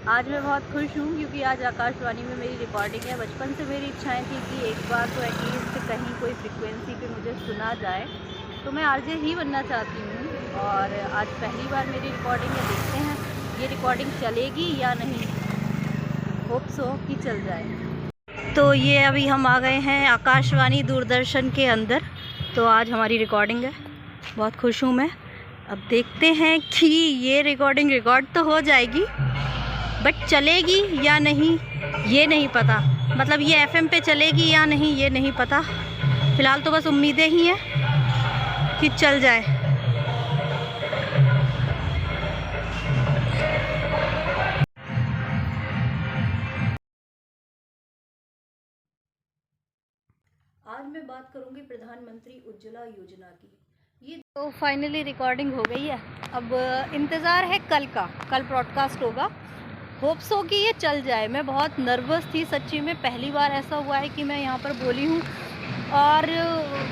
आज मैं बहुत खुश हूँ क्योंकि आज आकाशवाणी में मेरी रिकॉर्डिंग है। बचपन से मेरी इच्छाएं थी कि एक बार तो एटलीस्ट कहीं कोई फ्रिक्वेंसी पे मुझे सुना जाए, तो मैं आरजे ही बनना चाहती हूँ। और आज पहली बार मेरी रिकॉर्डिंग है, देखते हैं ये रिकॉर्डिंग चलेगी या नहीं। होप सो कि चल जाए। तो ये अभी हम आ गए हैं आकाशवाणी दूरदर्शन के अंदर। तो आज हमारी रिकॉर्डिंग है, बहुत खुश हूँ मैं। अब देखते हैं कि ये रिकॉर्डिंग रिकॉर्ड तो हो जाएगी, बट चलेगी या नहीं ये नहीं पता। मतलब ये एफएम पे चलेगी या नहीं ये नहीं पता। फ़िलहाल तो बस उम्मीदें ही हैं कि चल जाए। आज मैं बात करूंगी प्रधानमंत्री उज्ज्वला योजना की। ये तो फाइनली रिकॉर्डिंग हो गई है। अब इंतज़ार है कल का, कल ब्रॉडकास्ट होगा। होप सो कि ये चल जाए। मैं बहुत नर्वस थी सच्ची में, पहली बार ऐसा हुआ है कि मैं यहाँ पर बोली हूँ और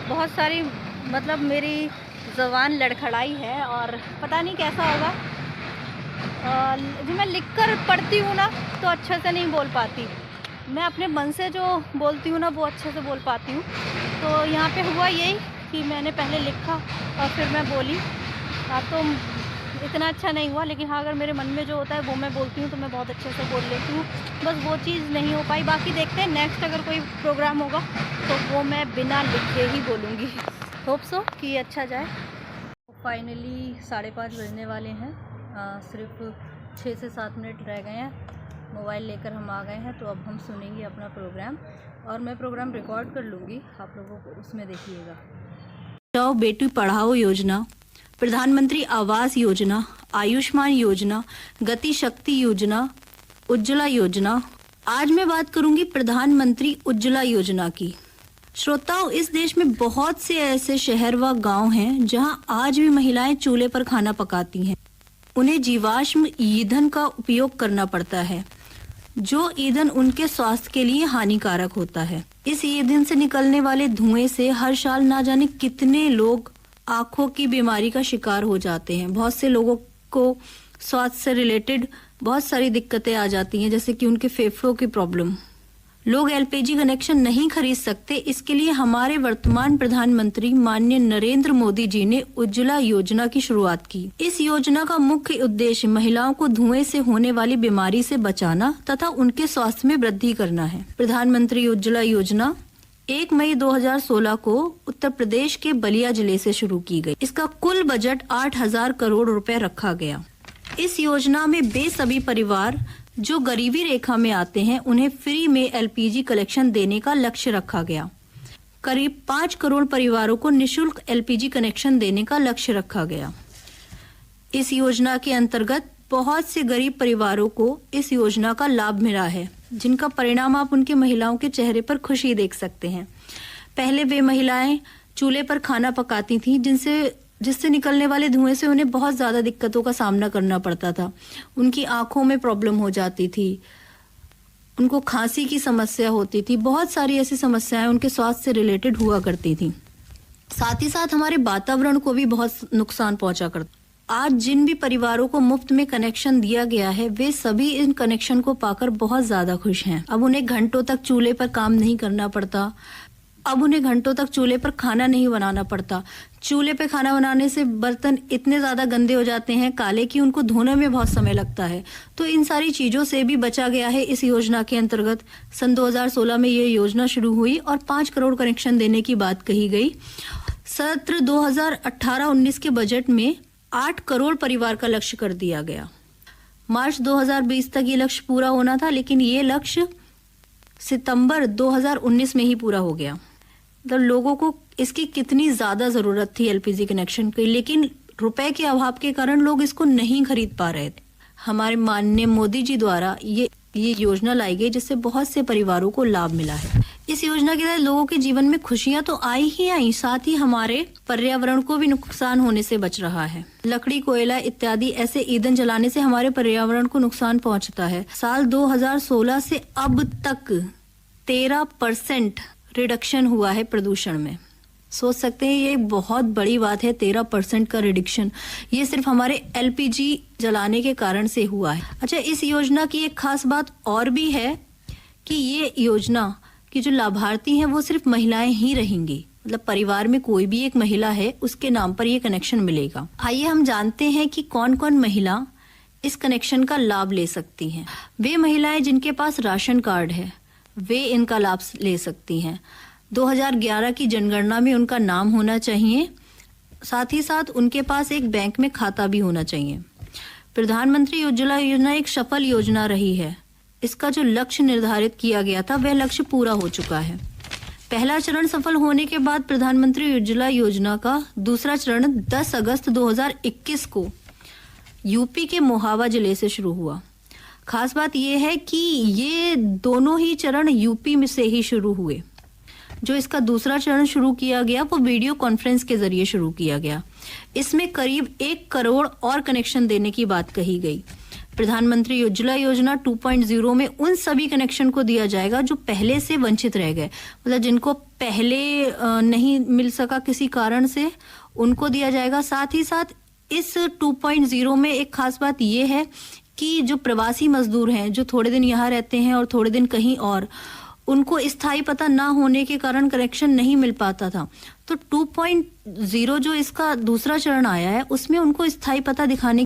बहुत सारी मतलब मेरी ज़बान लड़खड़ाई है और पता नहीं कैसा होगा। जो मैं लिखकर पढ़ती हूँ ना तो अच्छे से नहीं बोल पाती, मैं अपने मन से जो बोलती हूँ ना वो अच्छे से बोल पाती हूँ। तो यहाँ पे हुआ यही कि मैंने पहले लिखा और फिर मैं बोली। तो इतना अच्छा नहीं हुआ, लेकिन हाँ अगर मेरे मन में जो होता है वो मैं बोलती हूँ तो मैं बहुत अच्छे से बोल लेती हूँ। बस वो चीज़ नहीं हो पाई। बाकी देखते हैं नेक्स्ट अगर कोई प्रोग्राम होगा तो वो मैं बिना लिखे ही बोलूँगी। होप सो कि ये अच्छा जाए। फाइनली 5:30 बजने वाले हैं, सिर्फ 6 से 7 मिनट रह गए हैं। मोबाइल लेकर हम आ गए हैं, तो अब हम सुनेंगे अपना प्रोग्राम और मैं प्रोग्राम रिकॉर्ड कर लूँगी, आप लोगों को उसमें देखिएगा। बचाओ बेटी पढ़ाओ योजना, प्रधानमंत्री आवास योजना, आयुष्मान योजना, गति शक्ति योजना, उज्ज्वला योजना। आज मैं बात करूंगी प्रधानमंत्री उज्ज्वला योजना की। श्रोताओं, इस देश में बहुत से ऐसे शहर व गांव हैं जहां आज भी महिलाएं चूल्हे पर खाना पकाती हैं। उन्हें जीवाश्म ईंधन का उपयोग करना पड़ता है, जो ईंधन उनके स्वास्थ्य के लिए हानिकारक होता है। इस ईंधन से निकलने वाले धुएं से हर साल ना जाने कितने लोग आंखों की बीमारी का शिकार हो जाते हैं। बहुत से लोगों को स्वास्थ्य से रिलेटेड बहुत सारी दिक्कतें आ जाती हैं, जैसे कि उनके फेफड़ों की प्रॉब्लम। लोग एलपीजी कनेक्शन नहीं खरीद सकते। इसके लिए हमारे वर्तमान प्रधानमंत्री माननीय नरेंद्र मोदी जी ने उज्ज्वला योजना की शुरुआत की। इस योजना का मुख्य उद्देश्य महिलाओं को धुएं से होने वाली बीमारी से बचाना तथा उनके स्वास्थ्य में वृद्धि करना है। प्रधानमंत्री उज्ज्वला योजना 1 मई 2016 को उत्तर प्रदेश के बलिया जिले से शुरू की गई। इसका कुल बजट 8,000 करोड़ रुपए रखा गया। इस योजना में वे सभी परिवार जो गरीबी रेखा में आते हैं उन्हें फ्री में एलपीजी कनेक्शन देने का लक्ष्य रखा गया। करीब 5 करोड़ परिवारों को निशुल्क एलपीजी कनेक्शन देने का लक्ष्य रखा गया। इस योजना के अंतर्गत बहुत से गरीब परिवारों को इस योजना का लाभ मिला है, जिनका परिणाम आप उनके महिलाओं के चेहरे पर खुशी देख सकते हैं। पहले वे महिलाएं चूल्हे पर खाना पकाती थीं, जिससे निकलने वाले धुएं से उन्हें बहुत ज्यादा दिक्कतों का सामना करना पड़ता था। उनकी आंखों में प्रॉब्लम हो जाती थी, उनको खांसी की समस्या होती थी, बहुत सारी ऐसी समस्याएं उनके स्वास्थ्य से रिलेटेड हुआ करती थी। साथ ही साथ हमारे वातावरण को भी बहुत नुकसान पहुंचा करता। आज जिन भी परिवारों को मुफ्त में कनेक्शन दिया गया है वे सभी इन कनेक्शन को पाकर बहुत ज्यादा खुश हैं। अब उन्हें घंटों तक चूल्हे पर काम नहीं करना पड़ता, अब उन्हें घंटों तक चूल्हे पर खाना नहीं बनाना पड़ता। चूल्हे पे खाना बनाने से बर्तन इतने ज्यादा गंदे हो जाते हैं काले कि उनको धोने में बहुत समय लगता है। तो इन सारी चीजों से भी बचा गया है इस योजना के अंतर्गत। सन 2016 में ये योजना शुरू हुई और 5 करोड़ कनेक्शन देने की बात कही गई। सत्र 2018-19 के बजट में 8 करोड़ परिवार का लक्ष्य कर दिया गया। मार्च 2020 तक ये लक्ष्य पूरा होना था, लेकिन ये लक्ष्य सितंबर 2019 में ही पूरा हो गया। तो लोगों को इसकी कितनी ज्यादा जरूरत थी एलपीजी कनेक्शन की, लेकिन रुपए के अभाव के कारण लोग इसको नहीं खरीद पा रहे थे। हमारे माननीय मोदी जी द्वारा ये योजना लाई गई, जिससे बहुत से परिवारों को लाभ मिला है। इस योजना के तहत लोगों के जीवन में खुशियां तो आई ही आई, साथ ही हमारे पर्यावरण को भी नुकसान होने से बच रहा है। लकड़ी, कोयला इत्यादि ऐसे ईंधन जलाने से हमारे पर्यावरण को नुकसान पहुंचता है। साल 2016 से अब तक 13% रिडक्शन हुआ है प्रदूषण में। सोच सकते हैं ये एक बहुत बड़ी बात है। 13% का रिडक्शन, ये सिर्फ हमारे एलपीजी जलाने के कारण से हुआ है। अच्छा, इस योजना की एक खास बात और भी है कि ये योजना की जो लाभार्थी हैं वो सिर्फ महिलाएं ही रहेंगी। मतलब परिवार में कोई भी एक महिला है उसके नाम पर ये कनेक्शन मिलेगा। आइए हम जानते हैं कि कौन कौन महिला इस कनेक्शन का लाभ ले सकती हैं। वे महिलाएं जिनके पास राशन कार्ड है वे इनका लाभ ले सकती हैं। 2011 की जनगणना में उनका नाम होना चाहिए, साथ ही साथ उनके पास एक बैंक में खाता भी होना चाहिए। प्रधानमंत्री उज्ज्वला योजना एक सफल योजना रही है। इसका जो लक्ष्य निर्धारित किया गया था वह लक्ष्य पूरा हो चुका है। पहला चरण सफल होने के बाद प्रधानमंत्री उज्ज्वला योजना का दूसरा चरण 10 अगस्त 2021 को यूपी के मोहावा जिले से शुरू हुआ। खास बात यह है कि ये दोनों ही चरण यूपी में से ही शुरू हुए। जो इसका दूसरा चरण शुरू किया गया वो वीडियो कॉन्फ्रेंस के जरिए शुरू किया गया। इसमें करीब 1 करोड़ और कनेक्शन देने की बात कही गई। प्रधानमंत्री उज्ज्वला योजना 2.0 में उन सभी कनेक्शन को दिया जाएगा जो पहले से वंचित रह गए, मतलब जिनको पहले नहीं मिल सका किसी कारण से, उनको दिया जाएगा। साथ ही साथ इस 2.0 में एक खास बात यह है कि जो प्रवासी मजदूर हैं, जो थोड़े दिन यहाँ रहते हैं और थोड़े दिन कहीं और, उनको स्थायी पता ना होने के कारण कनेक्शन नहीं मिल पाता था। तो 2.0 जो इसका दूसरा चरण आया है उसमें उनको स्थायी पता दिखाने